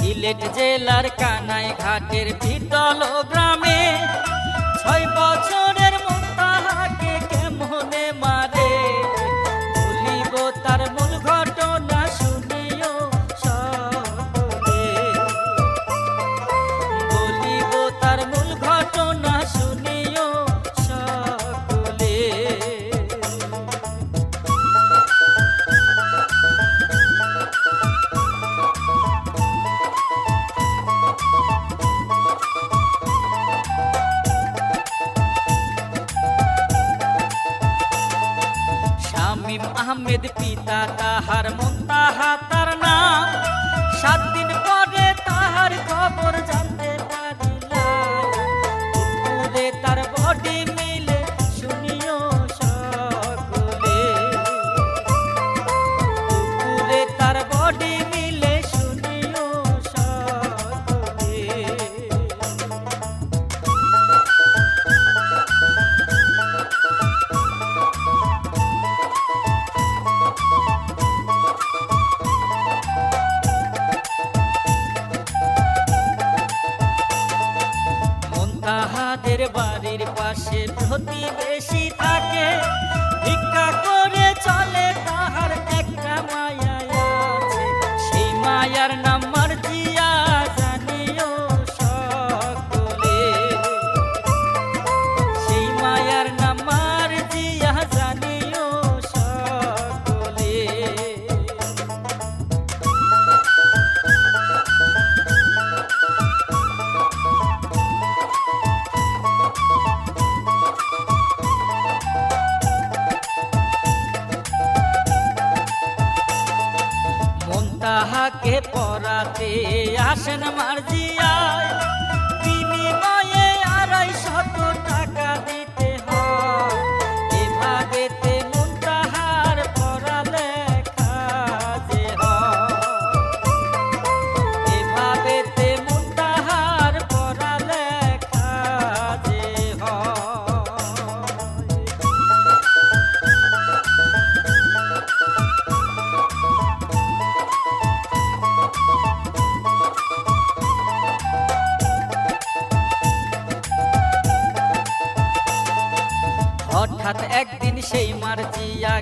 সিলেট জেলার কানাই ঘাটের বিতল গ্রামে 6 বছরের মুক্তাহাকে কেমনে মারে বলিব তার মূল ঘটনা শুনিও সকলে বলিব তার মূল ঘটনা শুনিও সকলে। শামীম আহমেদ পিতা তাহার মুনতাহা তার নাম 7 দিন পরে তাহার খবর জানতে পারিলাম পুকুরে তার বডি মিলে শুনিও সকলে পুকুরে তার বডি মিলে শুনিও সকলে। তাহাদের বাড়ির পাশে প্রতিবেশী থাকে ভিক্ষা করে চলে তাহার একটা মায়া আছে সেই মায়ার নাম মার্জিয়া জানিও সকলে সেই মায়ার নাম মার্জিয়া জানিও সকলে। তাহাকে পড়াতে আসেন মার্জিয়ায় বিনিময়ে 250 টাকা দিতে হয় এভাবেতে মুনতাহার পড়ালেখা যে হয় এভাবেতে মুনতাহার পড়ালেখা যে হয়। হঠাৎ একদিন সেই মার্জিয়া